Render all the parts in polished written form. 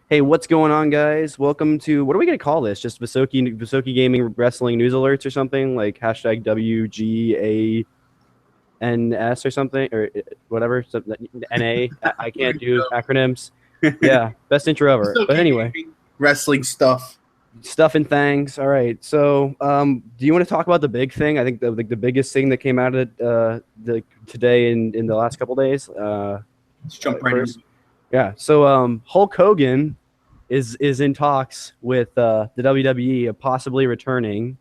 Hey, what's going on, guys? Welcome to what are we gonna call this? Just Visoki Gaming Wrestling News Alerts or something like hashtag WGANS or something or whatever. NA. I can't do acronyms. Yeah, best intro ever. But anyway, wrestling stuff. stuff and things. All right. So, do you want to talk about the big thing? I think the biggest thing that came out of today in the last couple days. Let's jump right in. Yeah. So Hulk Hogan is in talks with the WWE of possibly returning.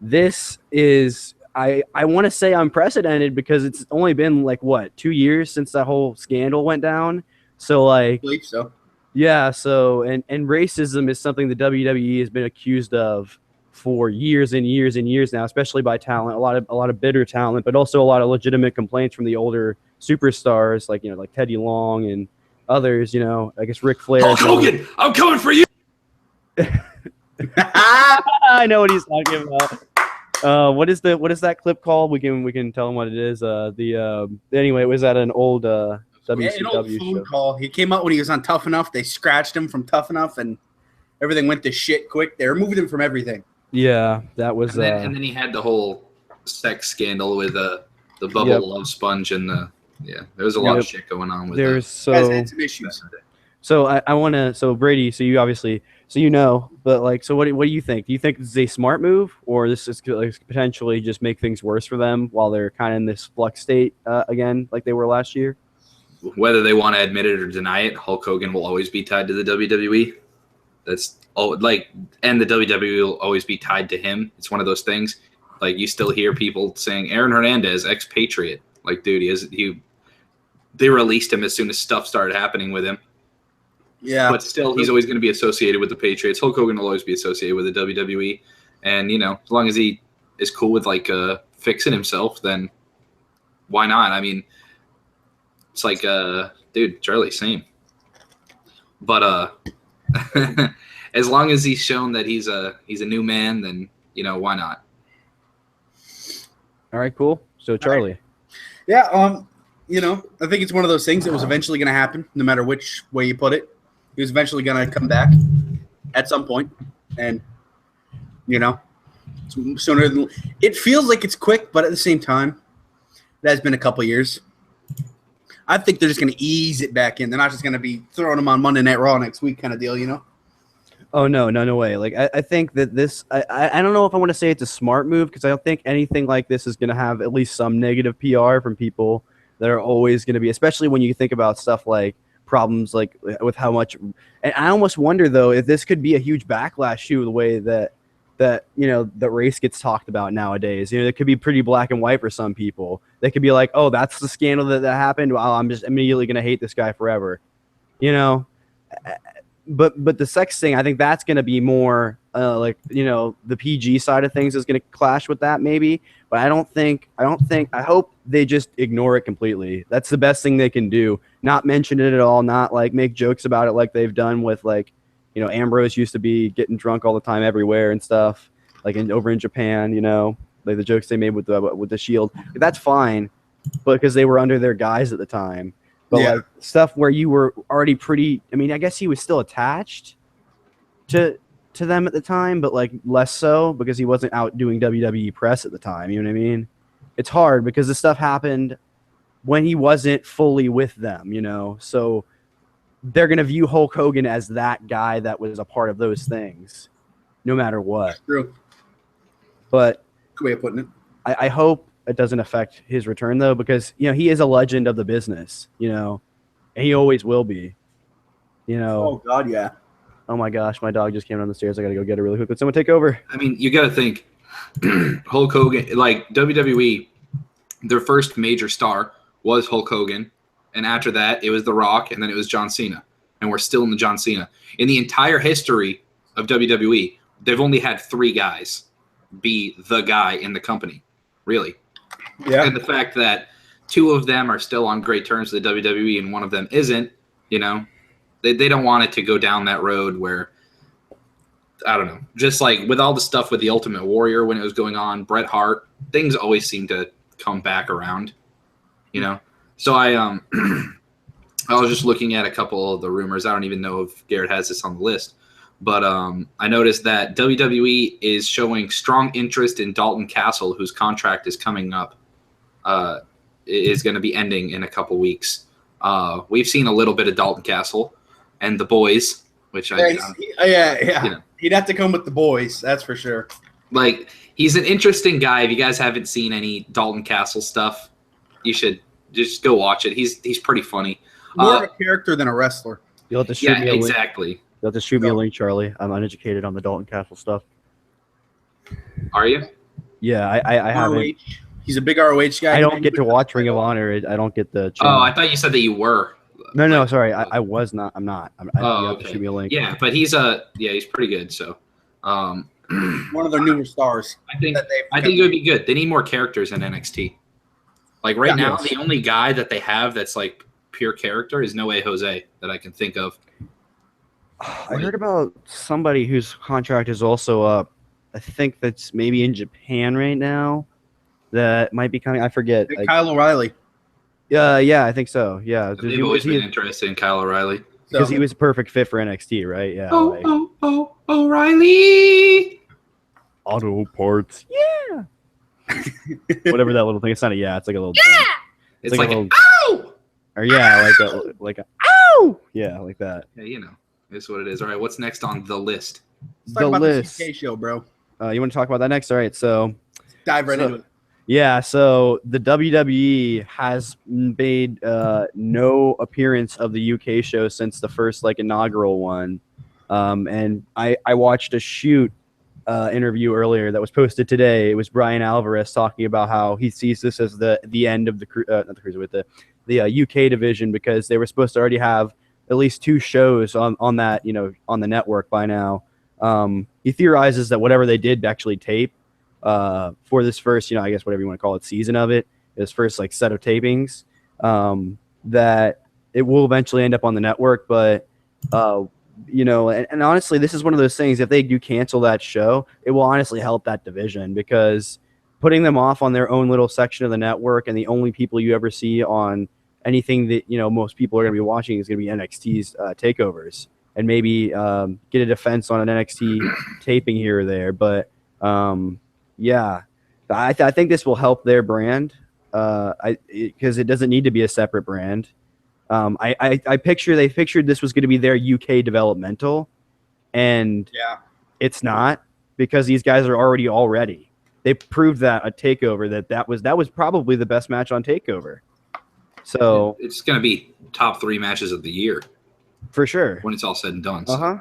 This is I want to say unprecedented because it's only been like what 2 years since that whole scandal went down. So I believe so. Yeah. So and racism is something the WWE has been accused of for years and years and years now, especially by talent. A lot of bitter talent, but also a lot of legitimate complaints from the older superstars like like Teddy Long and others. I guess Ric Flair. Hulk Hogan, I'm coming for you. I know what he's talking about. What is that clip called? We can tell him what it is. Anyway, it was at an old WCW an old phone show. call. He came out when he was on Tough Enough. They scratched him from Tough Enough, and everything went to shit quick. They removed him from everything. Yeah, that was. And then he had the whole sex scandal with the bubble love sponge and there was a lot of shit going on with that. There's Had some issues. So I want to. So Brady, so you obviously, but like, so what do you think? Do you think this is a smart move, or this is like potentially just make things worse for them while they're kind of in this flux state again, like they were last year? Whether they want to admit it or deny it, Hulk Hogan will always be tied to the WWE. That's all. And the WWE will always be tied to him. It's one of those things. Like you still hear people saying Aaron Hernandez, expatriate. Like, dude, they released him as soon as stuff started happening with him. Yeah, but still, he's always going to be associated with the Patriots. Hulk Hogan will always be associated with the WWE, and as long as he is cool with fixing himself, then why not? I mean, it's like, dude, Charlie, same. But as long as he's shown that he's a new man, then why not? All right, cool. So Charlie, yeah, I think it's one of those things that was eventually going to happen, no matter which way you put it. He was eventually going to come back at some point, and sooner than it feels like it's quick, but at the same time, it has been a couple years. I think they're just going to ease it back in. They're not just going to be throwing them on Monday Night Raw next week, kind of deal, Oh no way! Like I think that this I don't know if I want to say it's a smart move because I don't think anything like this is going to have at least some negative PR from people that are always going to be, especially when you think about stuff like problems like with how much. And I almost wonder though if this could be a huge backlash to the way that the race gets talked about nowadays. It could be pretty black and white for some people. They could be like, oh, that's the scandal that happened. Well, I'm just immediately going to hate this guy forever. But the sex thing, I think that's going to be more the PG side of things is going to clash with that maybe. But I hope they just ignore it completely. That's the best thing they can do. Not mention it at all. Not like make jokes about it like they've done with Ambrose used to be getting drunk all the time everywhere and stuff, over in Japan, like the jokes they made with the Shield. That's fine, but because they were under their guise at the time. But like stuff where you were already pretty, I mean, I guess he was still attached to them at the time, but like less so because he wasn't out doing WWE press at the time. You know what I mean? It's hard because the stuff happened when he wasn't fully with them, so they're going to view Hulk Hogan as that guy that was a part of those things, no matter what. True. But good way of putting it. I hope it doesn't affect his return, though, because, he is a legend of the business, and he always will be, Oh, God, yeah. Oh, my gosh, my dog just came down the stairs. I got to go get it really quick. Could someone take over? I mean, you got to think Hulk Hogan, like WWE, their first major star was Hulk Hogan. And after that, it was The Rock, and then it was John Cena. And we're still in the John Cena. In the entire history of WWE, they've only had 3 guys be the guy in the company, really. Yeah. And the fact that 2 of them are still on great terms with the WWE and one of them isn't, they don't want it to go down that road where, I don't know, just like with all the stuff with the Ultimate Warrior when it was going on, Bret Hart, things always seem to come back around, So I I was just looking at a couple of the rumors. I don't even know if Garrett has this on the list, but I noticed that WWE is showing strong interest in Dalton Castle, whose contract is coming up. Is going to be ending in a couple weeks. We've seen a little bit of Dalton Castle and the boys, which He'd have to come with the boys, that's for sure. Like, he's an interesting guy. If you guys haven't seen any Dalton Castle stuff, you should just go watch it. He's pretty funny. More of a character than a wrestler. You'll have to shoot me a link. Exactly. You'll have to shoot me a link, Charlie. I'm uneducated on the Dalton Castle stuff. Are you? Yeah, I haven't. He's a big ROH guy. I don't get to watch Ring of Honor. I don't get the channel. Oh, I thought you said that you were. No, sorry. I was not. I'm not. You have okay. to shoot me a link. Yeah, but he's pretty good. So, one of their newer stars. I think it would be good. They need more characters in NXT. Like right now, the only guy that they have that's like pure character is No Way Jose that I can think of. I heard about somebody whose contract is also up. I think that's maybe in Japan right now. That might be coming. I forget. Kyle O'Reilly. Yeah, I think so. Yeah, they've always been interested in Kyle O'Reilly because he was a perfect fit for NXT, right? Yeah. O'Reilly. Auto parts. Yeah. Whatever that little thing. It's not a yeah. It's like a little. Yeah. It's like a little, ow. Or yeah, like a ow. Yeah, like that. Yeah, it's what it is. All right, what's next on the list? Let's talk about the UK show, bro. You want to talk about that next? All right, so dive right into it. Yeah, so the WWE has made no appearance of the UK show since the first inaugural one, and I watched a shoot interview earlier that was posted today. It was Brian Alvarez talking about how he sees this as the end of the UK division because they were supposed to already have at least 2 shows on that on the network by now. He theorizes that whatever they did actually tape. For this first, I guess whatever you want to call it, season of it, this first set of tapings, that it will eventually end up on the network. But, and honestly, this is one of those things, if they do cancel that show, it will honestly help that division because putting them off on their own little section of the network and the only people you ever see on anything that, most people are going to be watching is going to be NXT's takeovers and maybe get a defense on an NXT taping here or there. But, yeah, I think this will help their brand because it doesn't need to be a separate brand. They pictured this was going to be their UK developmental, and it's not because these guys are already all ready. They proved that at TakeOver that was probably the best match on TakeOver. So it's going to be top 3 matches of the year for sure when it's all said and done. So.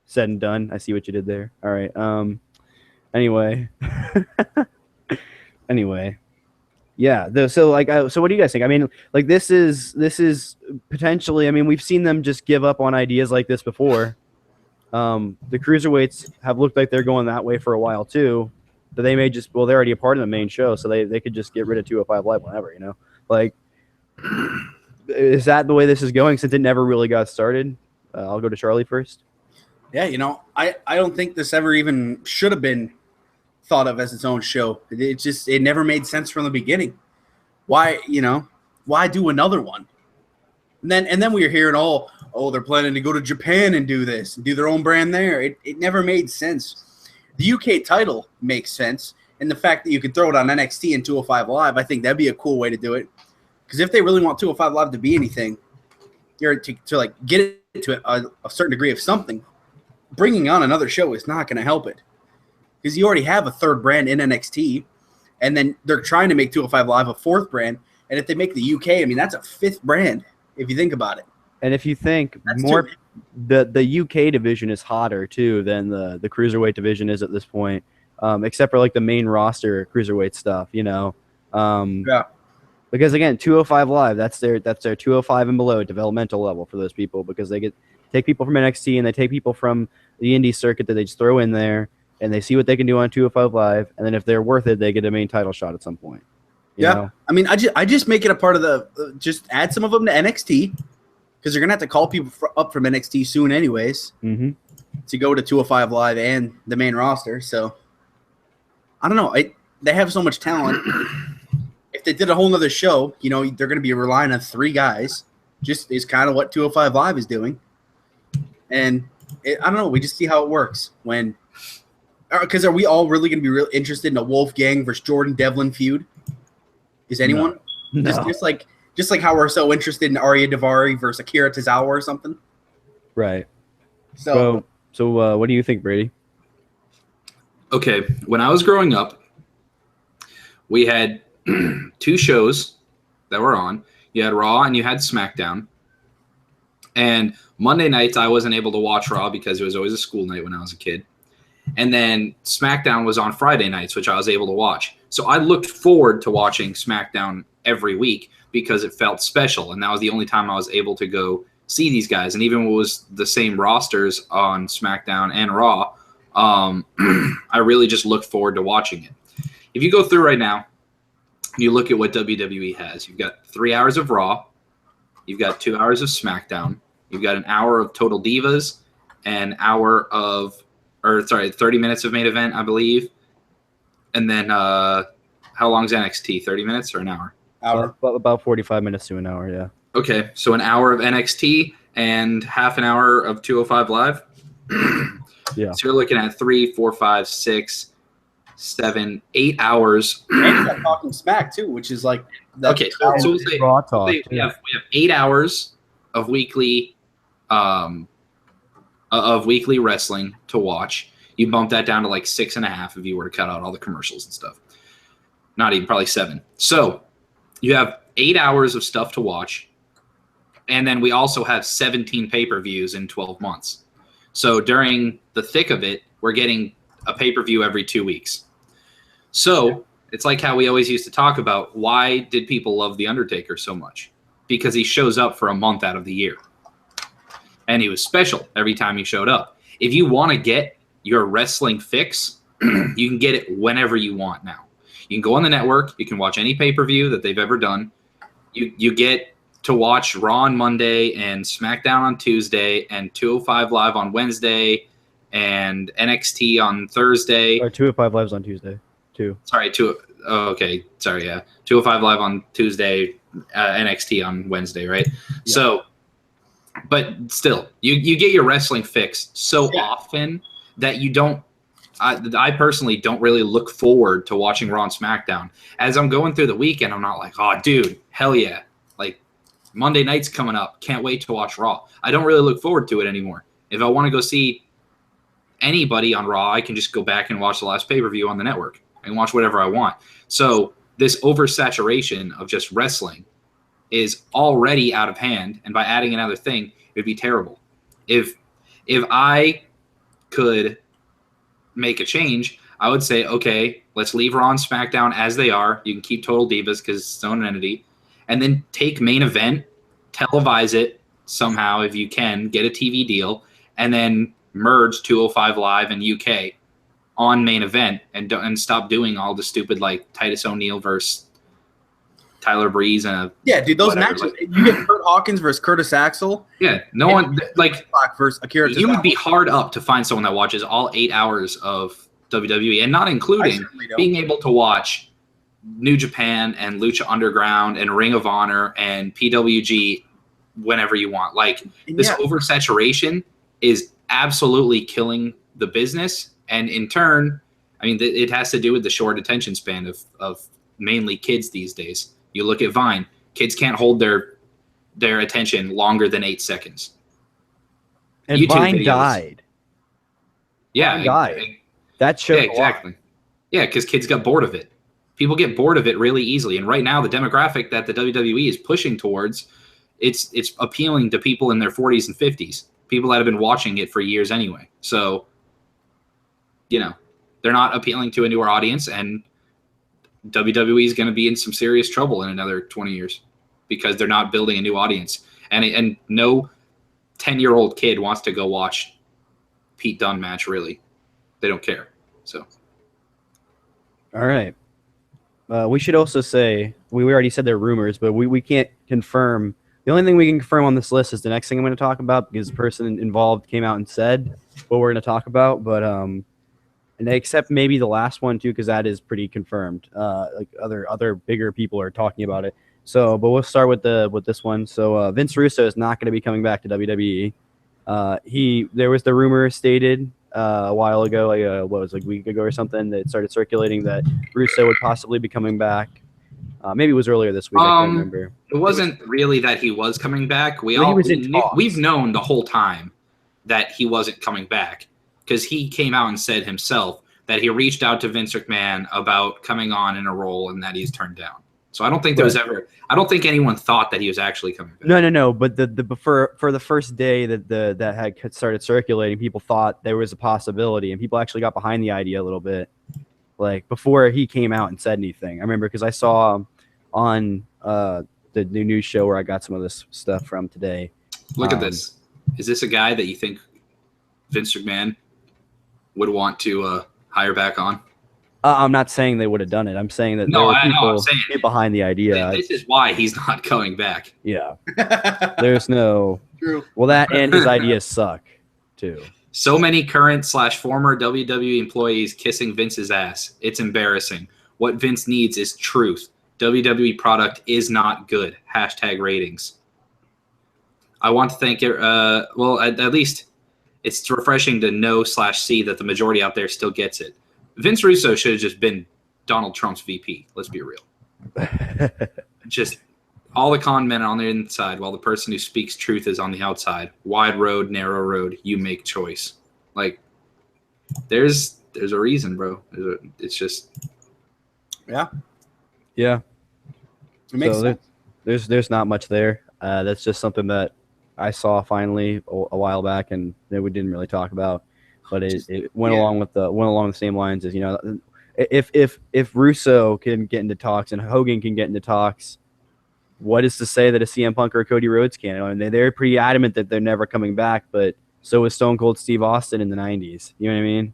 Said and done. I see what you did there. All right. Anyway, yeah. So what do you guys think? I mean, this is potentially. I mean, we've seen them just give up on ideas like this before. The cruiserweights have looked like they're going that way for a while too. But they may just they're already a part of the main show, so they could just get rid of 205 Live whenever. Is that the way this is going? Since it never really got started, I'll go to Charlie first. Yeah, I don't think this ever even should have been thought of as its own show. It never made sense from the beginning. Why do another one? And then we were hearing they're planning to go to Japan and do this and do their own brand there. It never made sense. The UK title makes sense, and the fact that you could throw it on NXT and 205 Live, I think that'd be a cool way to do it. Because if they really want 205 Live to be anything, to get it to a certain degree of something, bringing on another show is not going to help it. Because you already have a 3rd brand in NXT, and then they're trying to make 205 Live a 4th brand. And if they make the UK, I mean, that's a 5th brand if you think about it. And if you think the UK division is hotter too than the cruiserweight division is at this point, except for the main roster cruiserweight stuff, Yeah. Because again, 205 Live, that's their 205 and below developmental level for those people because they take people from NXT and they take people from the indie circuit that they just throw in there and they see what they can do on 205 Live, and then if they're worth it, they get a main title shot at some point. You know? I mean, I just make it a part of just add some of them to NXT because you're gonna have to call people up from NXT soon, anyways, to go to 205 Live and the main roster. So I don't know. They have so much talent. If they did a whole nother show, they're gonna be relying on 3 guys. just is kind of what 205 Live is doing. And I don't know. We just see how it works when. Because are we all really going to be real interested in a Wolfgang versus Jordan Devlin feud? Is anyone? No. Just like how we're so interested in Arya Davari versus Akira Tozawa or something. Right. So what do you think, Brady? Okay, when I was growing up, we had 2 shows that were on. You had Raw and you had SmackDown. And Monday nights, I wasn't able to watch Raw because it was always a school night when I was a kid. And then SmackDown was on Friday nights, which I was able to watch. So I looked forward to watching SmackDown every week because it felt special. And that was the only time I was able to go see these guys. And even when it was the same rosters on SmackDown and Raw, I really just looked forward to watching it. If you go through right now, you look at what WWE has. You've got 3 hours of Raw. You've got 2 hours of SmackDown. You've got an hour of Total Divas, an hour of 30 minutes of main event, I believe. And then how long is NXT? 30 minutes or an hour? About 45 minutes to an hour, yeah. Okay, so an hour of NXT and half an hour of 205 Live. Yeah. So you're looking at 3, 4, 5, 6, 7, 8 hours. And you got Talking Smack too, which is like okay. So we'll say, Raw talk. we have 8 hours of weekly wrestling to watch. You bump that down to like 6.5 if you were to cut out all the commercials and stuff. Not even, probably 7. So you have 8 hours of stuff to watch, and then we also have 17 pay-per-views in 12 months. So during the thick of it, we're getting a pay-per-view every 2 weeks. So it's like how we always used to talk about, why did people love The Undertaker so much? Because he shows up for a month out of the year. And he was special every time he showed up. If you want to get your wrestling fix, you can get it whenever you want now. You can go on the network. You can watch any pay-per-view that they've ever done. You get to watch Raw on Monday and SmackDown on Tuesday and 205 Live on Wednesday and NXT on Thursday. Or 205 Live's on Tuesday, too. Sorry, 205 Live on Tuesday, NXT on Wednesday, right? Yeah. So, but still, you get your wrestling fix so often that you don't. I personally don't really look forward to watching Raw and SmackDown. As I'm going through the weekend, I'm not like, oh, dude, hell yeah. Like, Monday night's coming up. Can't wait to watch Raw. I don't really look forward to it anymore. If I want to go see anybody on Raw, I can just go back and watch the last pay-per-view on the network. I can watch whatever I want. So this oversaturation of just wrestling is already out of hand, and by adding another thing, it would be terrible. If I could make a change, I would say, okay, let's leave Raw and SmackDown as they are. You can keep Total Divas because it's its own entity, and then take main event, televise it somehow if you can, get a TV deal, and then merge 205 Live and UK on main event, and stop doing all the stupid like Titus O'Neil versus Tyler Breeze and dude, those matches. Like, you get Kurt Hawkins versus Curtis Axel. Yeah, no one like versus Akira. You would be hard up to find someone that watches all 8 hours of WWE, and not including being able to watch New Japan and Lucha Underground and Ring of Honor and PWG whenever you want. Like, this oversaturation is absolutely killing the business, and in turn, I mean, it has to do with the short attention span of mainly kids these days. You look at Vine, kids can't hold their attention longer than 8 seconds. And YouTube Vine videos died. Yeah, Vine died. That show. Yeah, exactly. Yeah, because kids got bored of it. People get bored of it really easily, and right now the demographic that the WWE is pushing towards, it's appealing to people in their 40s and 50s, people that have been watching it for years anyway. So, you know, they're not appealing to a newer audience, and WWE is going to be in some serious trouble in another 20 years because they're not building a new audience. And no 10-year-old kid wants to go watch Pete Dunne match, really. They don't care. So, all right. We should also say, we already said they're rumors, but we can't confirm. The only thing we can confirm on this list is the next thing I'm going to talk about, because the person involved came out and said what we're going to talk about. But and except maybe the last one too, because that is pretty confirmed. Like other bigger people are talking about it. So, but we'll start with this one. So, Vince Russo is not going to be coming back to WWE. There was the rumor stated a while ago, what was it, a week ago or something, that started circulating that Russo would possibly be coming back. Maybe it was earlier this week. I can't remember. It wasn't really that he was coming back. We've known the whole time that he wasn't coming back, because he came out and said himself that he reached out to Vince McMahon about coming on in a role and that he's turned down. So I don't think I don't think anyone thought that he was actually coming back. No. But for the first day that had started circulating, people thought there was a possibility, and people actually got behind the idea a little bit, like before he came out and said anything. I remember because I saw on the new news show where I got some of this stuff from today. Look at this. Is this a guy that you think Vince McMahon would want to hire back on? I'm not saying they would have done it. I'm saying that there were people behind the idea. This is why he's not coming back. Yeah. There's no... True. Well, that and his ideas suck, too. So many current / former WWE employees kissing Vince's ass. It's embarrassing. What Vince needs is truth. WWE product is not good. # ratings. I want to thank it. Well, at least it's refreshing to know / see that the majority out there still gets it. Vince Russo should have just been Donald Trump's VP. Let's be real. Just all the con men on the inside, while the person who speaks truth is on the outside. Wide road, narrow road. You make choice. Like, there's a reason, bro. It's just, yeah. Yeah. It makes sense. There's not much there. That's just something that I saw finally a while back, and that we didn't really talk about. But it went along the same lines as, you know, if Russo can get into talks and Hogan can get into talks, what is to say that a CM Punk or a Cody Rhodes can't? I mean, they're pretty adamant that they're never coming back, but so was Stone Cold Steve Austin in the 90s. You know what I mean?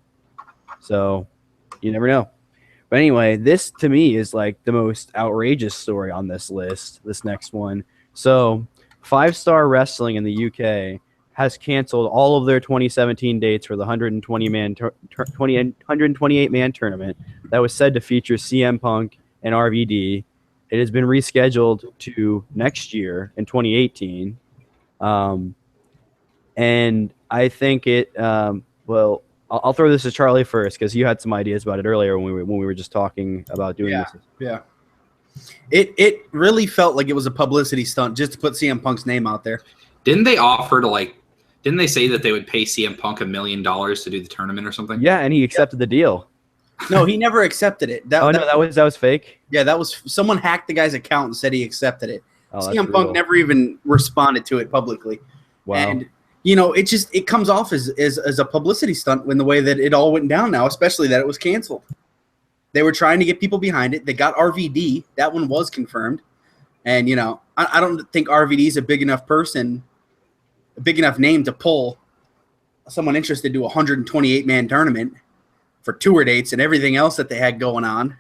So you never know. But anyway, this to me is like the most outrageous story on this list, this next one. So 5-Star Wrestling in the UK has canceled all of their 2017 dates for the 128-man tournament that was said to feature CM Punk and RVD. It has been rescheduled to next year in 2018. And I think well, I'll throw this to Charlie first, because you had some ideas about it earlier when we were just talking about doing this. Yeah. It really felt like it was a publicity stunt just to put CM Punk's name out there. Didn't they say that they would pay CM Punk $1 million to do the tournament or something? Yeah, and he accepted the deal. No, he never accepted it. That was fake? Yeah, that was someone hacked the guy's account and said he accepted it. Oh, CM Punk never even responded to it publicly. Wow. And you know, it comes off as a publicity stunt in the way that it all went down now, especially that it was canceled. They were trying to get people behind it. They got RVD. That one was confirmed. And, you know, I don't think RVD is a big enough name to pull someone interested to a 128-man tournament for tour dates and everything else that they had going on.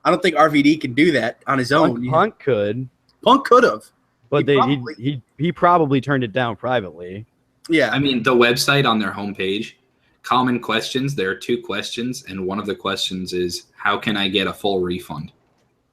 I don't think RVD can do that on his own. Punk could. Punk could have. But he probably turned it down privately. Yeah. I mean, the website on their homepage, common questions, there are 2 questions, and one of the questions is, how can I get a full refund?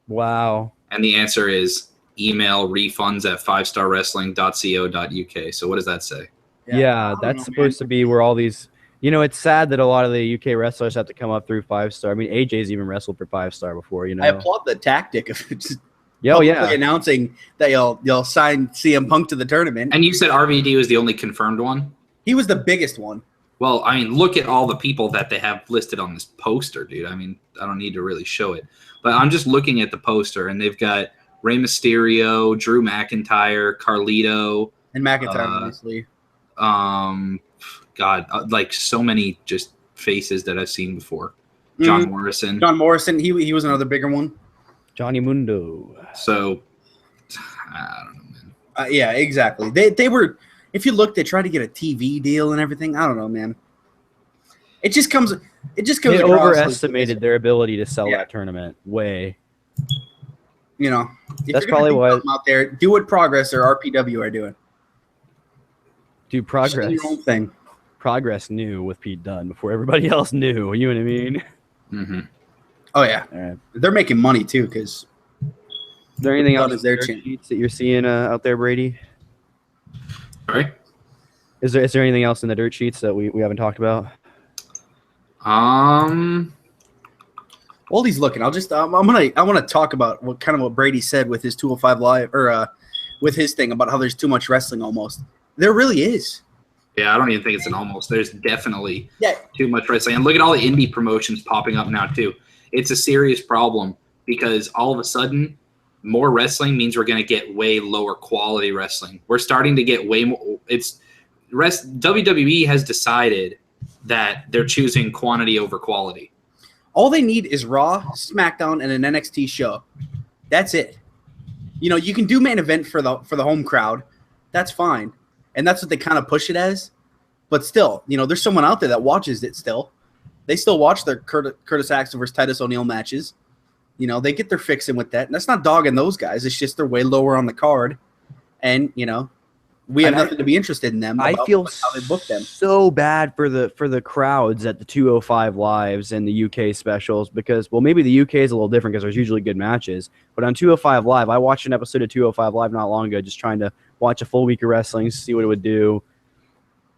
Wow. And the answer is email refunds@fivestarwrestling.co.uk. So what does that say? Yeah, that's supposed to be where all these, you know, it's sad that a lot of the UK wrestlers have to come up through 5-Star. I mean, AJ's even wrestled for 5-Star before, you know. I applaud the tactic of just announcing that you'll sign CM Punk to the tournament. And you said RVD was the only confirmed one? He was the biggest one. Well, I mean, look at all the people that they have listed on this poster, dude. I mean, I don't need to really show it. But I'm just looking at the poster, and they've got Rey Mysterio, Drew McIntyre, Carlito. And McIntyre, obviously. Like so many just faces that I've seen before. John Morrison. John Morrison, he was another bigger one. Johnny Mundo. So, I don't know, man. Yeah, exactly. They were, if you look, they tried to get a TV deal and everything. I don't know, man. It just comes. They overestimated their ability to sell that tournament. Way. You know, that's probably why out there. Do what Progress or RPW are doing. Do Progress. Just do your own thing. Progress knew with Pete Dunne before everybody else knew. You know what I mean? Mm-hmm. Oh yeah, all right. They're making money too, because there anything Done else as their in the dirt champ. sheets that you're seeing out there, Brady? Sorry. Is there anything else in the dirt sheets that we haven't talked about? While he's looking, I want to talk about what Brady said with his 205 Live or with his thing about how there's too much wrestling almost. There really is. Yeah, I don't even think it's an almost. There's definitely Yeah. too much wrestling. And look at all the indie promotions popping up now too. It's a serious problem because all of a sudden more wrestling means we're going to get way lower quality wrestling. We're starting to get way more WWE has decided that they're choosing quantity over quality. All they need is Raw, SmackDown, and an NXT show. That's it. You know, you can do main event for the home crowd. That's fine. And that's what they kind of push it as. But still, you know, there's someone out there that watches it still. They still watch their Curtis Axel versus Titus O'Neil matches. You know, they get their fix in with that. And that's not dogging those guys. It's just they're way lower on the card. And, you know, we have nothing to be interested in them. I feel how they book them. so bad for the crowds at the 205 Lives and the UK specials because, well, maybe the UK is a little different because there's usually good matches. But on 205 Live, I watched an episode of 205 Live not long ago just trying to watch a full week of wrestling, see what it would do.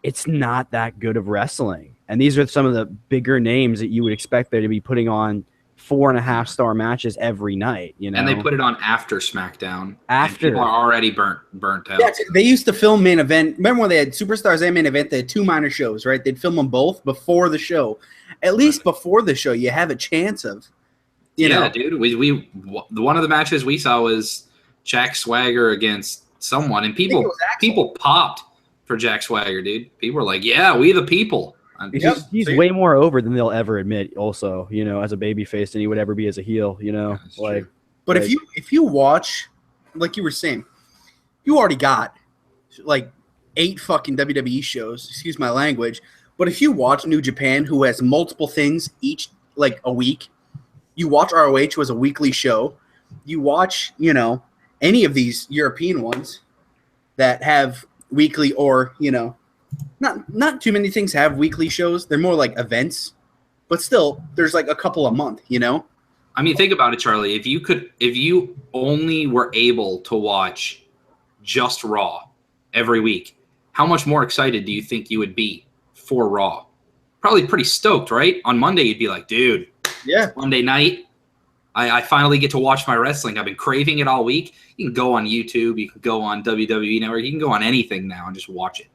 It's not that good of wrestling. And these are some of the bigger names that you would expect there to be putting on 4.5-star matches every night, you know. And they put it on after SmackDown. After. And people are already burnt out. Yeah, they used to film main event. Remember when they had Superstars and main event? They had two minor shows, right? They'd film them both before the show. At least before the show, you have a chance of, you know. Dude. We one of the matches we saw was Jack Swagger against someone, and people popped for Jack Swagger, dude. People were like, "Yeah, we the people." He's way more over than they'll ever admit. Also, you know, as a babyface, than he would ever be as a heel. You know, But if you watch, like you were saying, you already got like 8 fucking WWE shows. Excuse my language. But if you watch New Japan, who has multiple things each like a week, you watch ROH, who has a weekly show. You watch, you know, any of these European ones that have weekly or, you know, not too many things have weekly shows. They're more like events, but still, there's like a couple a month, you know? I mean, think about it, Charlie. If you only were able to watch just Raw every week, how much more excited do you think you would be for Raw? Probably pretty stoked, right? On Monday, you'd be like, dude, yeah, Monday night, I finally get to watch my wrestling. I've been craving it all week. You can go on YouTube. You can go on WWE Network. You can go on anything now and just watch it.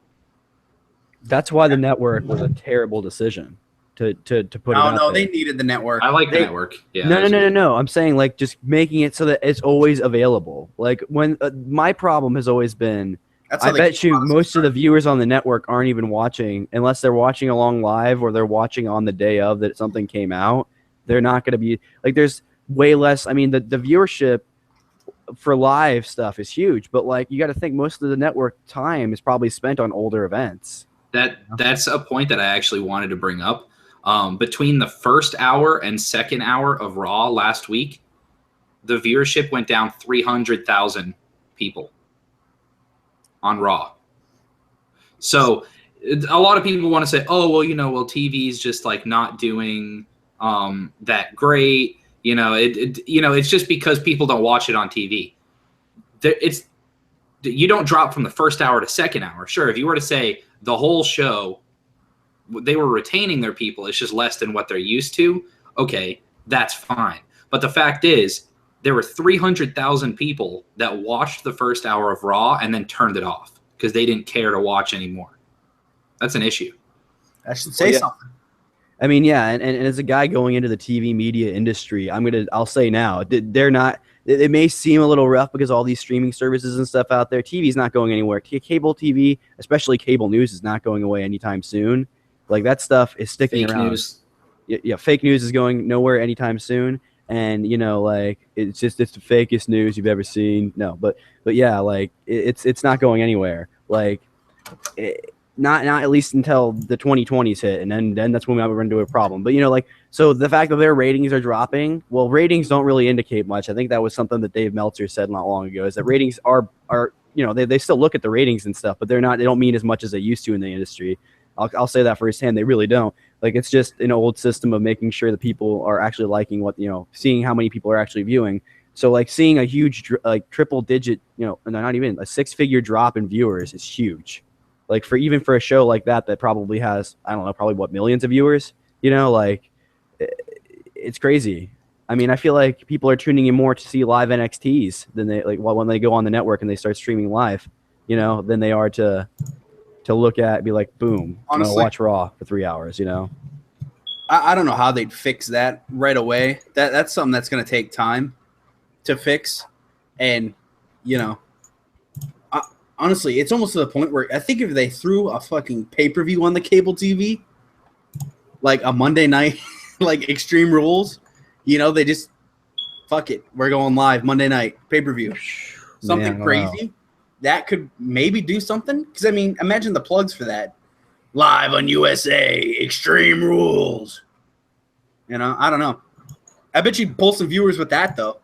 That's why the network was a terrible decision to put it out no, there. they needed the network. I like the network. Yeah. No. I'm saying like just making it so that it's always available. Like when my problem has always been, I bet you most of the viewers on the network aren't even watching unless they're watching along live or they're watching on the day of that something came out. They're not going to be like there's way less. I mean, the viewership for live stuff is huge, but like you got to think most of the network time is probably spent on older events. That's a point that I actually wanted to bring up. Between the first hour and second hour of Raw last week, the viewership went down 300,000 people on Raw. So a lot of people want to say, oh, well, you know, TV's just like not doing that great. You know, it's just because people don't watch it on TV. You don't drop from the first hour to second hour. Sure, if you were to say the whole show, they were retaining their people, it's just less than what they're used to, okay, that's fine. But the fact is, there were 300,000 people that watched the first hour of Raw and then turned it off because they didn't care to watch anymore. That's an issue. I should say something. I mean, yeah, and as a guy going into the TV media industry, I'll say now, they're not. It may seem a little rough because all these streaming services and stuff out there. TV's not going anywhere. Cable TV, especially cable news, is not going away anytime soon. Like that stuff is sticking around. News. Yeah, fake news is going nowhere anytime soon. And you know, like it's the fakest news you've ever seen. No, but yeah, like it's not going anywhere. Like not at least until the 2020s hit, and then that's when we run into a problem. But you know, like so the fact that their ratings are dropping, well, ratings don't really indicate much. I think that was something that Dave Meltzer said not long ago, is that ratings are you know they still look at the ratings and stuff, but they don't mean as much as they used to in the industry. I'll say that firsthand. They really don't. Like it's just an old system of making sure that people are actually liking what, you know, seeing how many people are actually viewing. So like seeing a huge like triple digit, you know, not even a 6-figure drop in viewers is huge. Like even for a show like that probably has, I don't know, probably what, millions of viewers, you know, like it's crazy. I mean, I feel like people are tuning in more to see live NXTs than they like when they go on the network and they start streaming live, you know, than they are to look at, be like, boom, honestly, I'm gonna watch Raw for 3 hours, you know. I don't know how they'd fix that right away. That's something that's gonna take time to fix, and you know, honestly, it's almost to the point where I think if they threw a fucking pay-per-view on the cable TV, like a Monday night, like Extreme Rules, you know, they just fuck it, we're going live Monday night pay-per-view, something crazy that could maybe do something. Because I mean, imagine the plugs for that, live on USA, Extreme Rules. You know, I don't know. I bet you pull some viewers with that though.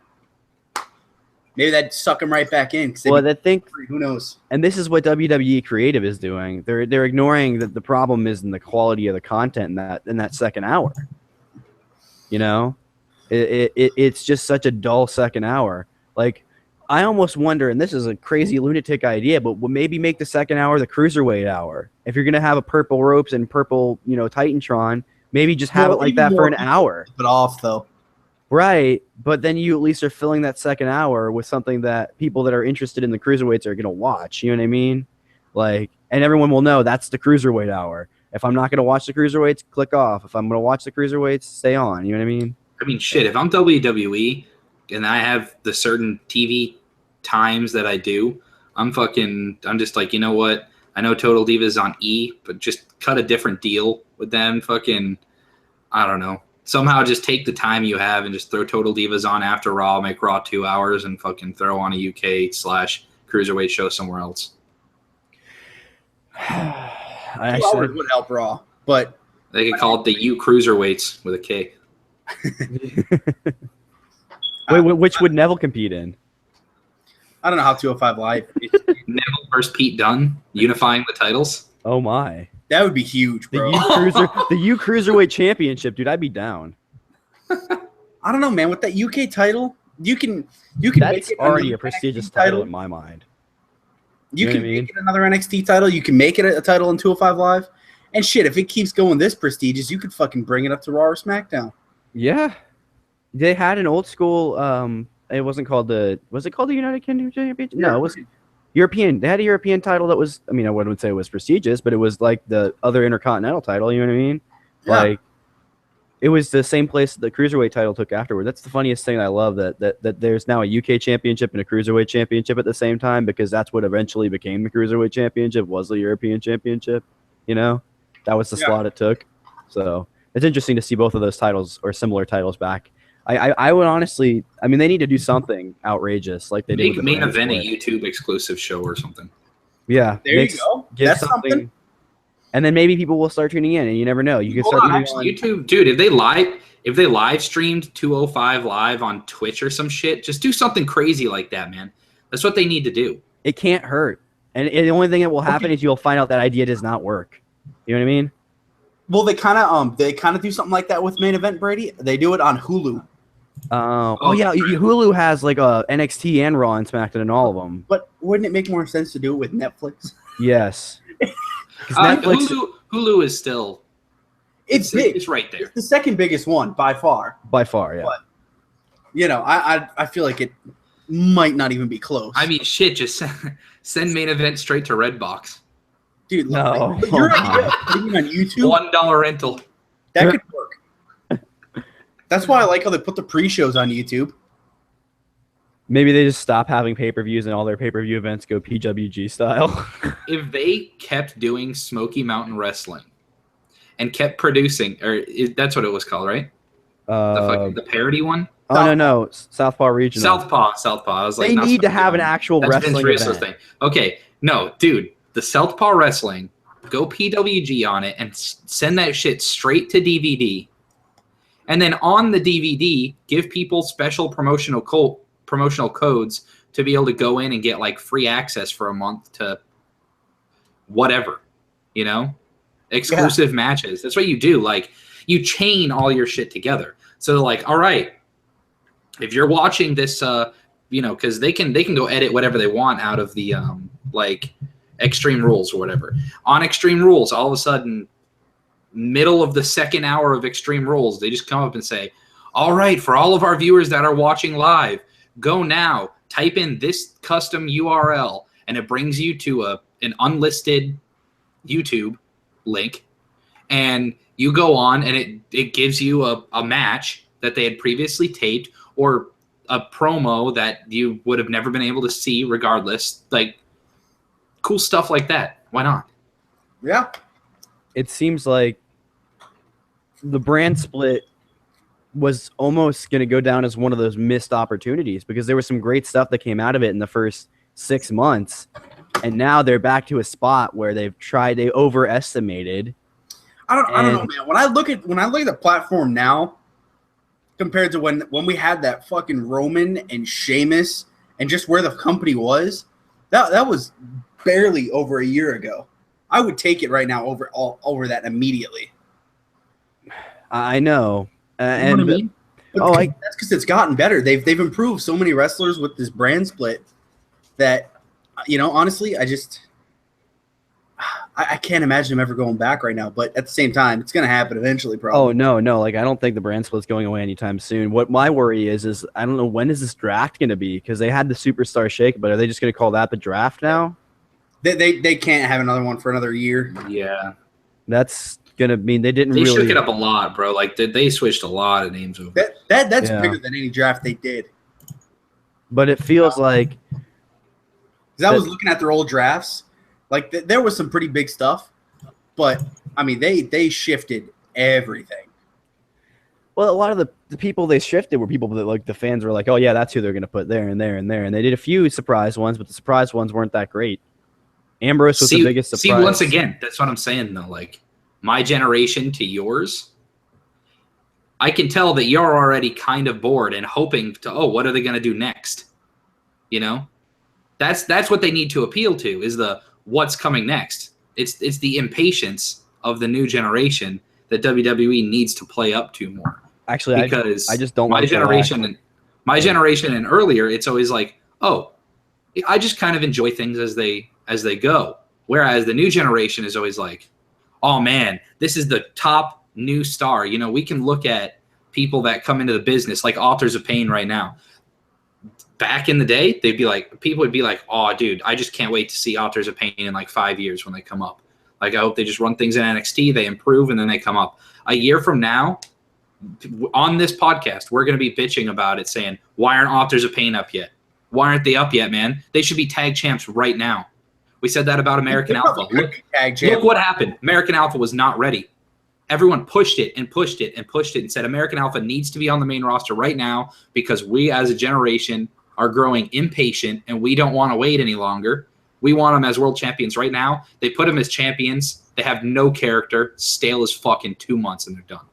Maybe that'd suck them right back in. Well, I think, who knows? And this is what WWE Creative is doing. They're ignoring that the problem is in the quality of the content in that second hour. You know, it's just such a dull second hour. Like, I almost wonder, and this is a crazy lunatic idea, but maybe make the second hour the cruiserweight hour. If you're gonna have a purple ropes and purple, you know, Titantron, maybe just have it like that for an hour. But off though. Right, but then you at least are filling that second hour with something that people that are interested in the cruiserweights are going to watch. You know what I mean? Like, and everyone will know that's the cruiserweight hour. If I'm not going to watch the cruiserweights, click off. If I'm going to watch the cruiserweights, stay on. You know what I mean? I mean, shit, if I'm WWE and I have the certain TV times that I do, I'm just like, you know what? I know Total Divas on E, but just cut a different deal with them. Fucking, I don't know. Somehow just take the time you have and just throw Total Divas on after Raw, make Raw 2 hours, and fucking throw on a UK/cruiserweight show somewhere else. 2 hours would help Raw, but they could call it the U Cruiserweights with a K. Wait, which would Neville compete in? I don't know how 205 Live. Neville versus Pete Dunne, unifying the titles. Oh my. That would be huge, bro. The U Cruiserweight Championship, dude. I'd be down. I don't know, man. With that UK title, you can. That's make it already a prestigious title in my mind. You can make it another NXT title. You can make it a title in 205 Live, and shit. If it keeps going this prestigious, you could fucking bring it up to Raw or SmackDown. Yeah, they had an old school. It wasn't called the. Was it called the United Kingdom Championship? No, it was European. They had a European title that was. I mean, I wouldn't say it was prestigious, but it was like the other Intercontinental title. You know what I mean? Yeah. Like, it was the same place the Cruiserweight title took afterward. That's the funniest thing I love, that there's now a UK Championship and a Cruiserweight Championship at the same time, because that's what eventually became the Cruiserweight Championship, was the European Championship. You know, that was the slot it took. So it's interesting to see both of those titles or similar titles back. I would honestly, I mean, they need to do something outrageous like they did with the main event, a YouTube exclusive show or something. Yeah, there you go. That's something. And then maybe people will start tuning in, and you never know. You can start on YouTube, dude. If they live streamed 205 Live on Twitch or some shit, just do something crazy like that, man. That's what they need to do. It can't hurt, and the only thing that will happen is you'll find out that idea does not work. You know what I mean? Well, they kind of do something like that with Main Event, Brady. They do it on Hulu. Oh yeah, Hulu has like a NXT and Raw and SmackDown and all of them. But wouldn't it make more sense to do it with Netflix? Yes. Netflix, Hulu is still it's big. It's right there. It's the second biggest one by far. By far, yeah. But, you know, I feel like it might not even be close. I mean, shit, just send Main Event straight to Redbox. Dude, no. You're on YouTube. $1 rental. That could work. That's why I like how they put the pre-shows on YouTube. Maybe they just stop having pay-per-views and all their pay-per-view events go PWG style. If they kept doing Smoky Mountain Wrestling and kept producing, that's what it was called, right? The parody one? Oh, no. Southpaw Regional. Southpaw. I was like, they need to have an actual wrestling event. Thing. Okay, no, dude, the Southpaw Wrestling, go PWG on it and send that shit straight to DVD. And then on the DVD, give people special promotional codes to be able to go in and get like free access for a month to whatever, you know, exclusive matches. That's what you do. Like, you chain all your shit together. So like, all right, if you're watching this, because they can go edit whatever they want out of the like Extreme Rules or whatever. On Extreme Rules, all of a sudden, middle of the second hour of Extreme Rules, they just come up and say, all right, for all of our viewers that are watching live, go now, type in this custom URL, and it brings you to an unlisted YouTube link, and you go on, and it gives you a match that they had previously taped, or a promo that you would have never been able to see regardless. Like, cool stuff like that. Why not? Yeah. It seems like the brand split was almost going to go down as one of those missed opportunities, because there was some great stuff that came out of it in the first 6 months, and now they're back to a spot where they overestimated. I don't know, man. When I look at the platform now compared to when we had that fucking Roman and Sheamus and just where the company was, that was barely over a year ago. I would take it right now over that immediately. I know. You know what I mean? But that's because it's gotten better. They've improved so many wrestlers with this brand split that, honestly, I can't imagine them ever going back right now. But at the same time, it's going to happen eventually, probably. Oh, no. Like, I don't think the brand split's going away anytime soon. What my worry is I don't know, when is this draft going to be? Because they had the Superstar Shake, but are they just going to call that the draft now? They can't have another one for another year. Yeah. That's going to mean they didn't They really... shook it up a lot, bro. Like, they switched a lot of names over. That's bigger than any draft they did. But it feels like... Because I was looking at their old drafts. Like, there was some pretty big stuff. But, I mean, they shifted everything. Well, a lot of the people they shifted were people that, like, the fans were like, oh, yeah, that's who they're going to put there and there and there. And they did a few surprise ones, but the surprise ones weren't that great. Ambrose was the biggest surprise. See, once again, that's what I'm saying, though. Like, my generation to yours, I can tell that you're already kind of bored and hoping to, what are they going to do next? That's what they need to appeal to, is the what's coming next. It's the impatience of the new generation that WWE needs to play up to more. Actually, because I just don't my like generation and earlier, it's always like, I just kind of enjoy things as they go. Whereas the new generation is always like, oh man, this is the top new star. We can look at people that come into the business like Authors of Pain right now. Back in the day, people would be like, oh dude, I just can't wait to see Authors of Pain in like 5 years when they come up. Like, I hope they just run things in NXT, they improve, and then they come up. A year from now, on this podcast, we're going to be bitching about it, saying, why aren't Authors of Pain up yet? Why aren't they up yet, man? They should be tag champs right now. We said that about American Alpha. Look what happened. American Alpha was not ready. Everyone pushed it and pushed it and pushed it and said American Alpha needs to be on the main roster right now because we as a generation are growing impatient and we don't want to wait any longer. We want them as world champions right now. They put them as champions. They have no character, stale as fuck in 2 months, and they're done.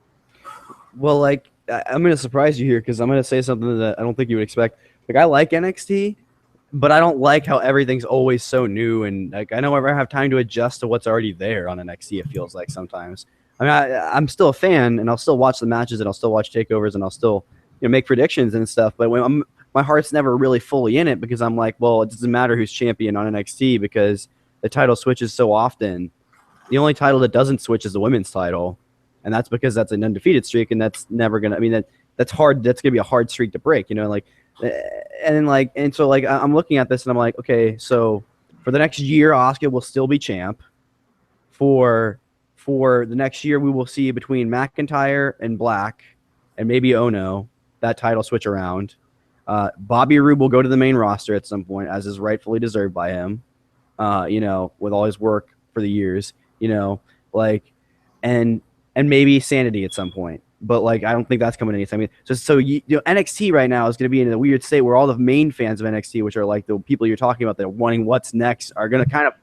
Well, like, I'm going to surprise you here because I'm going to say something that I don't think you would expect. Like, I like NXT, but I don't like how everything's always so new, and like I don't ever have time to adjust to what's already there on NXT. It feels like sometimes. I mean, I'm still a fan, and I'll still watch the matches, and I'll still watch takeovers, and I'll still make predictions and stuff. But when my heart's never really fully in it because I'm like, well, it doesn't matter who's champion on NXT because the title switches so often. The only title that doesn't switch is the women's title, and that's because that's an undefeated streak, and that's never gonna. I mean, that's hard. That's gonna be a hard streak to break. And so I'm looking at this and I'm like, okay, so for the next year, Asuka will still be champ. For the next year, we will see between McIntyre and Black and maybe Ono that title switch around. Bobby Roode will go to the main roster at some point, as is rightfully deserved by him. With all his work for the years, and maybe Sanity at some point. But I don't think that's coming anytime. NXT right now is going to be in a weird state where all the main fans of NXT, which are like the people you're talking about that are wanting what's next, are going to kind of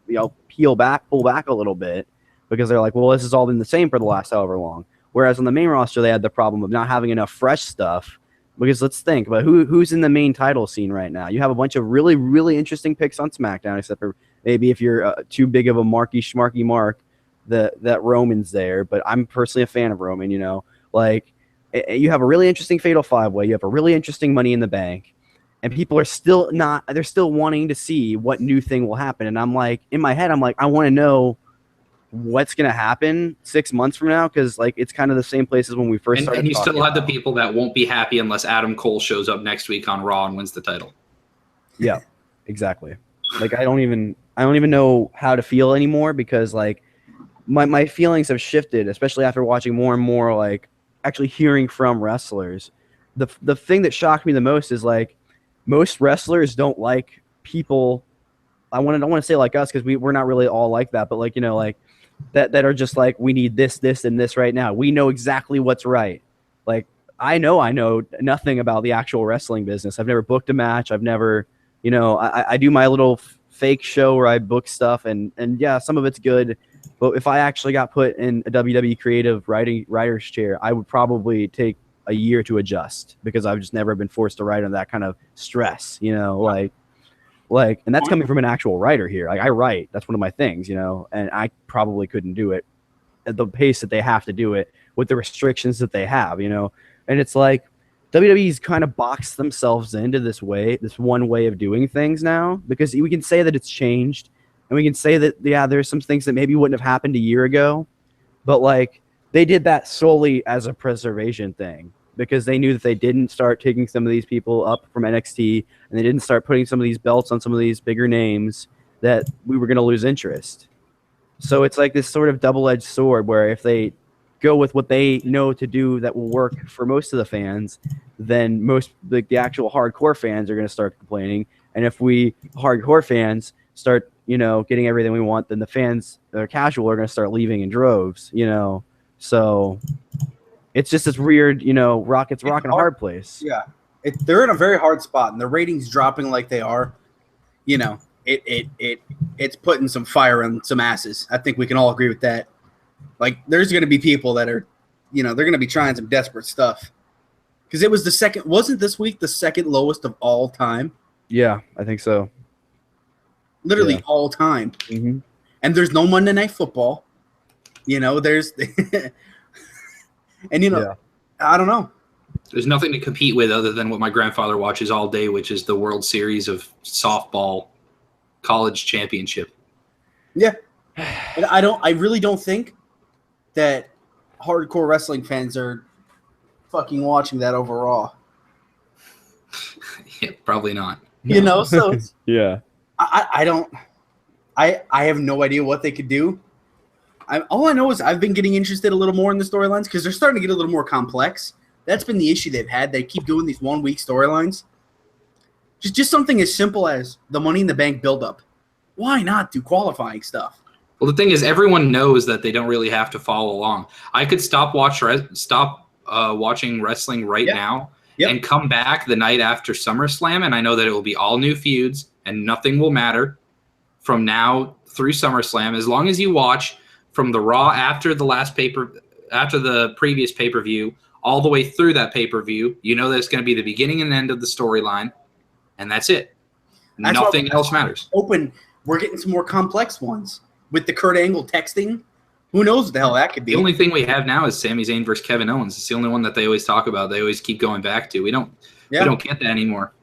pull back a little bit because they're like, well, this has all been the same for the last however long. Whereas on the main roster, they had the problem of not having enough fresh stuff. Because let's think about who's in the main title scene right now. You have a bunch of really, really interesting picks on SmackDown, except for maybe if you're too big of a marky schmarky mark, that Roman's there. But I'm personally a fan of Roman, you have a really interesting Fatal 5-Way, you have a really interesting Money in the Bank, and people are still not, they're still wanting to see what new thing will happen. And I'm like, in my head, I'm like, I want to know what's going to happen 6 months from now, because like it's kind of the same place as when we first started. And you still have the people that won't be happy unless Adam Cole shows up next week on Raw and wins the title. Yeah, exactly. Like I don't even know how to feel anymore, because like my feelings have shifted, especially after watching more and more, like actually hearing from wrestlers. The thing that shocked me the most is like most wrestlers don't like people. I don't want to say like us, because we're not really all like that, but like, you know, like that are just like, we need this, and this right now. We know exactly what's right. Like I know nothing about the actual wrestling business. I've never booked a match. I've never, you know, I do my little fake show where I book stuff, and yeah, some of it's good. But if I actually got put in a WWE creative writer's chair, I would probably take a year to adjust, because I've just never been forced to write on that kind of stress, you know, like, and that's coming from an actual writer here. Like I write, that's one of my things, you know, and I probably couldn't do it at the pace that they have to do it with the restrictions that they have, you know. And it's like WWE's kind of boxed themselves into this one way of doing things now, because we can say that it's changed, and we can say that, yeah, there's some things that maybe wouldn't have happened a year ago, but like they did that solely as a preservation thing, because they knew that they didn't start taking some of these people up from NXT, and they didn't start putting some of these belts on some of these bigger names, that we were going to lose interest. So it's like this sort of double-edged sword, where if they go with what they know to do that will work for most of the fans, then most like the actual hardcore fans are going to start complaining. And if we hardcore fans start, you know, getting everything we want, then the fans that are casual are going to start leaving in droves, you know. So it's just this weird, you know, it's rocking a hard place. Yeah, they're in a very hard spot, and the ratings dropping like they are, you know, it's putting some fire on some asses. I think we can all agree with that. Like, there's going to be people that are, you know, they're going to be trying some desperate stuff, because it was wasn't this week the second lowest of all time? Yeah, I think so. Literally all time. Mm-hmm. And there's no Monday Night Football. You know, there's and, you know, I don't know. There's nothing to compete with other than what my grandfather watches all day, which is the World Series of softball college championship. Yeah. And I really don't think that hardcore wrestling fans are fucking watching that overall. Yeah, probably not. You know, so yeah. I have no idea what they could do. All I know is I've been getting interested a little more in the storylines, because they're starting to get a little more complex. That's been the issue they've had. They keep doing these 1 week storylines. Just something as simple as the Money in the Bank buildup. Why not do qualifying stuff? Well, the thing is, everyone knows that they don't really have to follow along. I could stop watching wrestling right now and come back the night after SummerSlam, and I know that it will be all new feuds and nothing will matter from now through SummerSlam, as long as you watch from the Raw after the previous pay-per-view all the way through that pay-per-view. You know that it's going to be the beginning and end of the storyline, and that's it. Nothing else matters. We're getting some more complex ones with the Kurt Angle texting. Who knows what the hell that could be? The only thing we have now is Sami Zayn versus Kevin Owens. It's the only one that they always talk about. They always keep going back to. We don't get that anymore.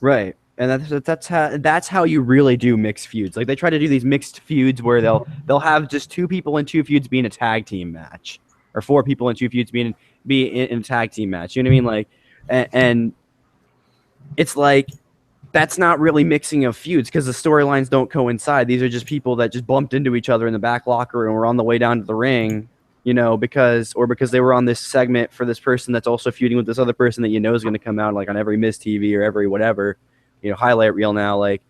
Right. And that's how you really do mixed feuds. Like they try to do these mixed feuds where they'll have just 2 people in 2 feuds be in a tag team match, or 4 people in 2 feuds be in a tag team match. You know what I mean? Like, and it's like that's not really mixing of feuds, because the storylines don't coincide. These are just people that just bumped into each other in the back locker and were on the way down to the ring, you know, because they were on this segment for this person that's also feuding with this other person that you know is going to come out like on every Miz TV or every whatever, you know, highlight reel now. Like,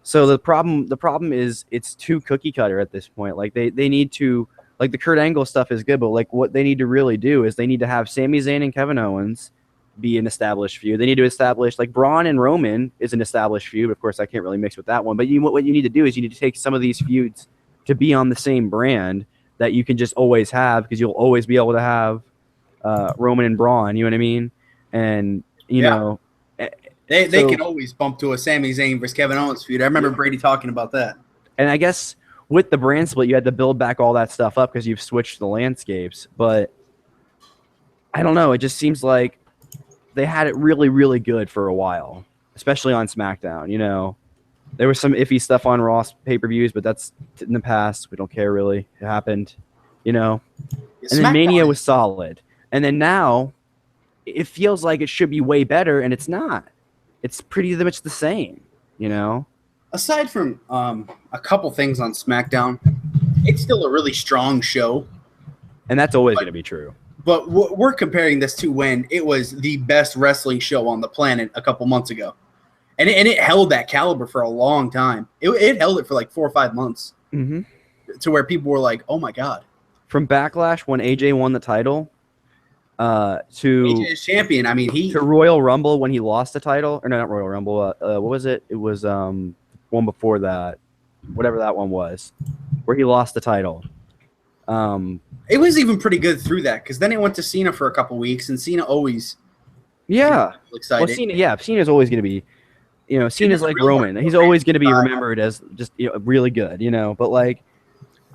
so the problem is it's too cookie cutter at this point. Like they need to, like the Kurt Angle stuff is good, but like what they need to really do is they need to have Sami Zayn and Kevin Owens be an established feud. They need to establish, like Braun and Roman is an established feud. Of course, I can't really mix with that one, but what you need to do is you need to take some of these feuds to be on the same brand that you can just always have, because you'll always be able to have Roman and Braun, you know what I mean? And, you know. They can always bump to a Sami Zayn versus Kevin Owens feud. I remember Brady talking about that. And I guess with the brand split, you had to build back all that stuff up because you've switched the landscapes. But I don't know. It just seems like they had it really, really good for a while, especially on SmackDown. You know, there was some iffy stuff on Raw's pay-per-views, but that's in the past. We don't care really. It happened, you know. And then Mania was solid. And then now it feels like it should be way better, and it's not. It's pretty much the same, you know. Aside from a couple things on SmackDown, it's still a really strong show. And that's always going to be true. But we're comparing this to when it was the best wrestling show on the planet a couple months ago. And it held that caliber for a long time. It held it for like 4 or 5 months. Mm-hmm. To where people were like, oh, my God. From Backlash when AJ won the title to AJ is champion. I mean, to Royal Rumble when he lost the title. Or no, not Royal Rumble. What was it? It was one before that. Whatever that one was. Where he lost the title. It was even pretty good through that because then it went to Cena for a couple weeks, and Cena always excited. Well, Cena's always going to be, you know, Cena's like Roman. He's always going to be remembered as just, you know, really good, you know. But like,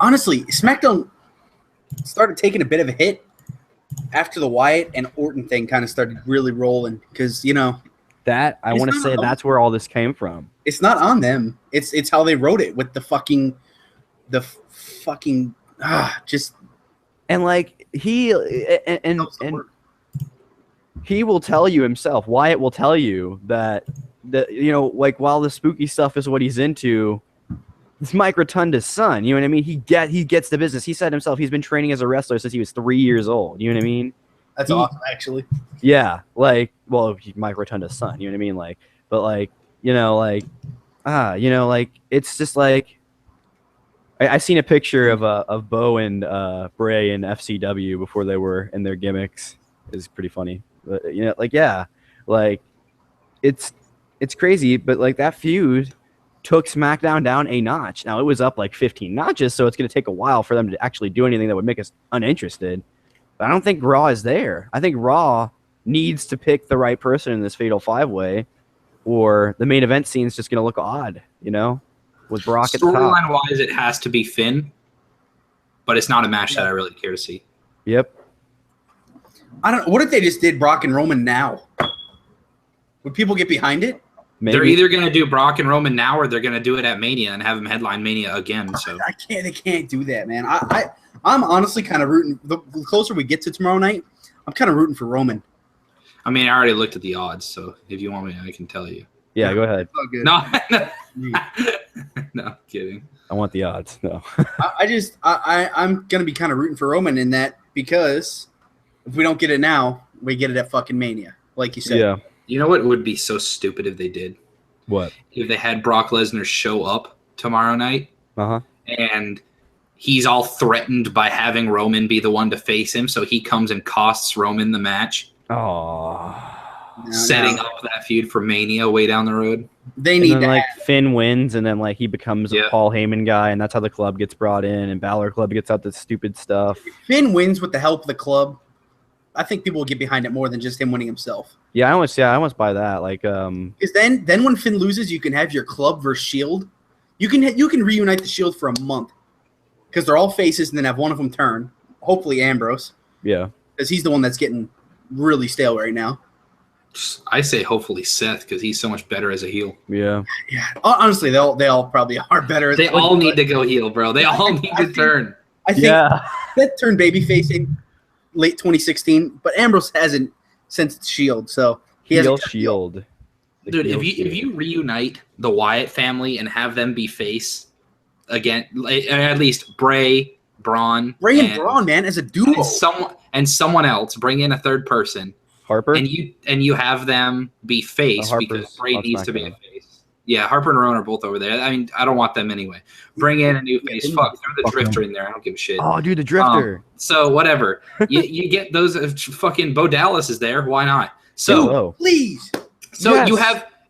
honestly, SmackDown started taking a bit of a hit after the Wyatt and Orton thing kind of started really rolling because, you know, that I want to say that's where all this came from. It's not on them. It's how they wrote it with the fucking just. And like he will tell you himself. Wyatt will tell you that you know, like while the spooky stuff is what he's into, it's Mike Rotunda's son. You know what I mean? He gets the business. He said himself he's been training as a wrestler since he was 3 years old. You know what I mean? That's awesome, actually. Yeah, like Mike Rotunda's son. You know what I mean? Like, but like you know, like you know, like it's just like. I seen a picture of Bo and Bray in FCW before they were in their gimmicks. It's pretty funny, but you know, like like it's crazy. But like that feud took SmackDown down a notch. Now it was up like 15 notches, so it's going to take a while for them to actually do anything that would make us uninterested. But I don't think Raw is there. I think Raw needs to pick the right person in this Fatal 5-Way, or the main event scene is just going to look odd. You know. With Brock at the top. Storyline wise, it has to be Finn, but it's not a match that I really care to see. Yep. I don't. What if they just did Brock and Roman now? Would people get behind it? Maybe. They're either going to do Brock and Roman now, or they're going to do it at Mania and have him headline Mania again. So I can't. They can't do that, man. I'm honestly kind of rooting. The closer we get to tomorrow night, I'm kind of rooting for Roman. I mean, I already looked at the odds, so if you want me, I can tell you. Yeah, go ahead. No, kidding. I want the odds. No. I'm gonna be kind of rooting for Roman in that because if we don't get it now, we get it at fucking Mania, like you said. Yeah. You know what would be so stupid if they did? What? If they had Brock Lesnar show up tomorrow night, and he's all threatened by having Roman be the one to face him, so he comes and costs Roman the match. Oh. Setting up that feud for Mania way down the road. They need to like Finn wins, and then like he becomes a Paul Heyman guy, and that's how the club gets brought in, and Balor Club gets out the stupid stuff. If Finn wins with the help of the club, I think people will get behind it more than just him winning himself. Yeah, I almost buy that. Like, because then when Finn loses, you can have your club versus Shield. You can reunite the Shield for a month because they're all faces, and then have one of them turn. Hopefully Ambrose. Yeah, because he's the one that's getting really stale right now. I say hopefully Seth because he's so much better as a heel. Yeah. Honestly, they all probably are better. They all need to go heel, bro. They all need to turn. I think Seth turned babyface in late 2016, but Ambrose hasn't since the Shield. So he has Shield. Dude, if you reunite the Wyatt family and have them be face again, at least Bray, Braun, and Braun, man, as a duo, and someone else, bring in a third person. Harper? And you have them be face because Bray needs to be a face. Yeah, Harper and Rowan are both over there. I mean, I don't want them anyway. Bring in a new face. Fuck, throw the Drifter in there. I don't give a shit. Oh, dude, the Drifter. So whatever. you get those fucking Bo Dallas is there. Why not? So please. So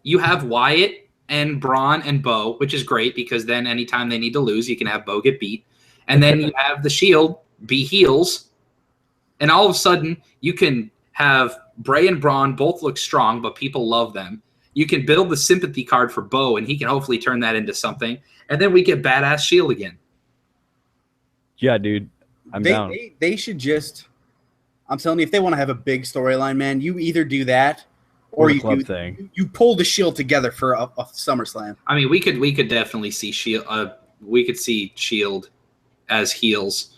you have Wyatt and Braun and Bo, which is great because then anytime they need to lose, you can have Bo get beat. And then you have the Shield be heels. And all of a sudden, you can have Bray and Braun both look strong, but people love them. You can build the sympathy card for Bo, and he can hopefully turn that into something. And then we get badass Shield again. Yeah, dude. I'm down. They should just I'm telling you, if they want to have a big storyline, man, you either do that Or or the you club do, thing. you pull the Shield together for a SummerSlam. I mean, we could definitely see Shield. We could see Shield as heels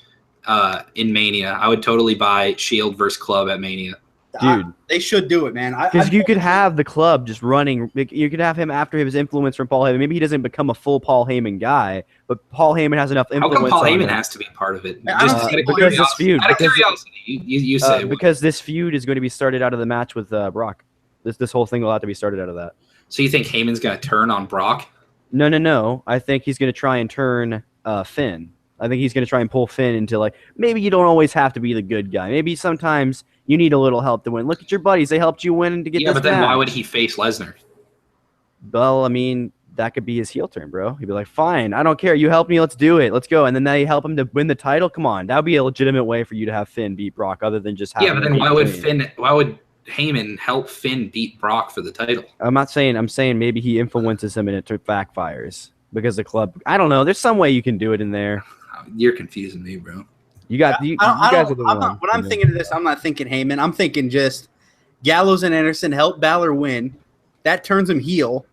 in Mania. I would totally buy Shield versus Club at Mania. Dude. They should do it, man. Because you could have the club just running. You could have him after his influence from Paul Heyman. Maybe he doesn't become a full Paul Heyman guy, but Paul Heyman has enough How influence. come Paul on Heyman him. has to be part of it? I don't think- because this feud. Out of curiosity, you say because this feud is going to be started out of the match with Brock. This whole thing will have to be started out of that. So you think Heyman's going to turn on Brock? No. I think he's going to try and turn Finn. I think he's going to try and pull Finn into, like, maybe you don't always have to be the good guy. Maybe sometimes you need a little help to win. Look at your buddies. They helped you win to get this but then match. why would he face Lesnar? Well, I mean, that could be his heel turn, bro. He'd be like, fine, I don't care. You helped me. Let's do it. Let's go. And then they help him to win the title. Come on. That would be a legitimate way for you to have Finn beat Brock other than just having Yeah, but then why would Heyman help Finn beat Brock for the title? I'm saying maybe he influences him and it backfires because the club. I don't know. There's some way you can do it in there. You're confusing me, bro. You guys are the one. When I'm thinking of this, I'm not thinking Heyman. I'm thinking just Gallows and Anderson help Balor win. That turns him heel,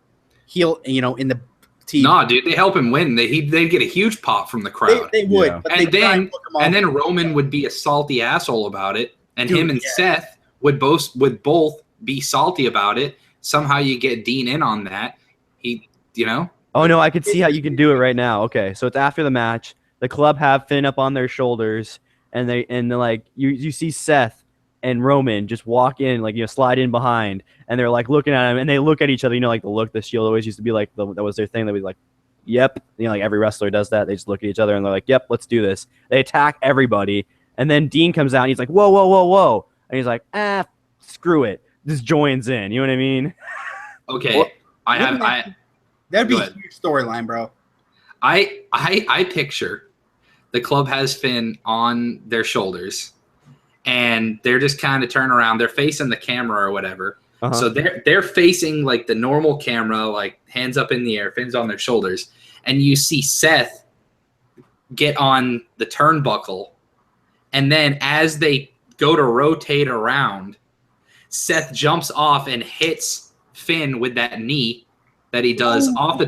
in the team. Nah, dude, they help him win. They get a huge pop from the crowd. They would. Yeah. But And then Roman would be a salty asshole about it, and him and Seth would both be salty about it. Somehow you get Dean in on that. Oh no, I could see how you can do it right now. Okay, so it's after the match. The club have Finn up on their shoulders, and they're like you see Seth and Roman just walk in, like, slide in behind, and they're like looking at him, and they look at each other. Like the look the Shield always used to be like. That was their thing. They was like, "Yep," like every wrestler does that. They just look at each other and they're like, "Yep, let's do this." They attack everybody, and then Dean comes out and he's like, "Whoa, whoa, whoa, whoa," and he's like, screw it," just joins in. You know what I mean? Okay, well, that'd be a huge storyline, bro. I picture the club has Finn on their shoulders, and they're just kind of turn around. They're facing the camera or whatever. Uh-huh. So they're facing like the normal camera, like hands up in the air, Finn's on their shoulders, and you see Seth get on the turnbuckle, and then as they go to rotate around, Seth jumps off and hits Finn with that knee that he does off the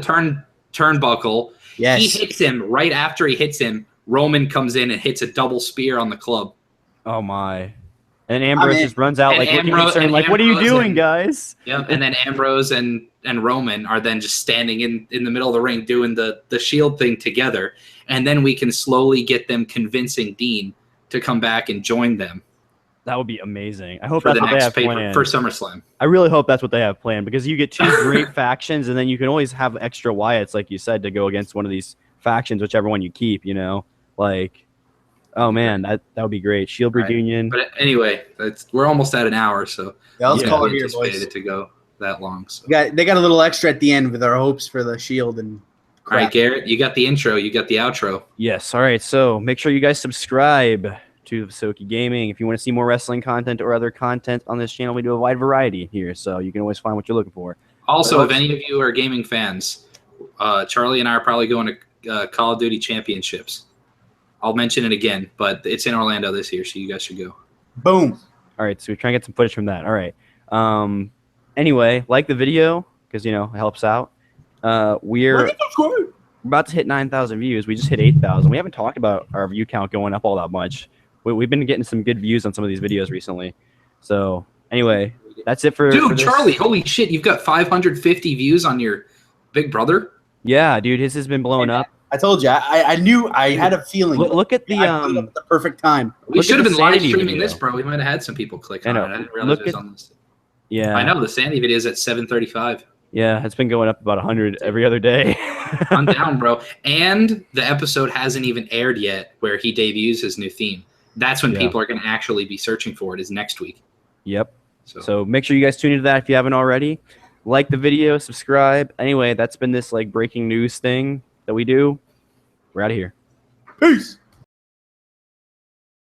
turnbuckle. Yes. He hits him right after he hits him. Roman comes in and hits a double spear on the club. Oh my! And Ambrose just runs out like looking concerned, like, "What are you doing, guys?" Yep. And then Ambrose and Roman are then just standing in the middle of the ring doing the Shield thing together, and then we can slowly get them convincing Dean to come back and join them. That would be amazing. I hope for that's the what they next have paper planned for SummerSlam. I really hope that's what they have planned because you get two great factions, and then you can always have extra Wyatts, like you said, to go against one of these factions, whichever one you keep. Like, oh man, that would be great. Shield reunion. But anyway, we're almost at an hour, so let's call it here, boys. It to go that long. So. They got a little extra at the end with our hopes for the Shield and. Crap. All right, Garrett, you got the intro, you got the outro. Yes. All right. So make sure you guys subscribe to Soki Gaming if you want to see more wrestling content or other content on this channel. We do a wide variety here, so you can always find what you're looking for. Also, if any of you are gaming fans, Charlie and I are probably going to Call of Duty Championships. I'll mention it again, but it's in Orlando this year, so you guys should go. Boom. All right, so we're trying to get some footage from that. All right. Anyway, like the video because it helps out. We're about to hit 9,000 views. We just hit 8,000. We haven't talked about our view count going up all that much. We've been getting some good views on some of these videos recently. So anyway, that's it for dude. Charlie, holy shit! You've got 550 views on your Big Brother. Yeah, dude, his has been blowing up. I told you. I knew. I had a feeling. Look at the the perfect time. We should have been live streaming this, bro. We might have had some people click on it. I didn't realize it was on this. Yeah, I know the Sandy video is at 735. Yeah, it's been going up about 100 every other day. I'm down, bro. And the episode hasn't even aired yet where he debuts his new theme. That's when people are going to actually be searching for it, is next week. Yep. So make sure you guys tune into that if you haven't already. Like the video, subscribe. Anyway, that's been this breaking news thing that we do. We're out of here. Peace.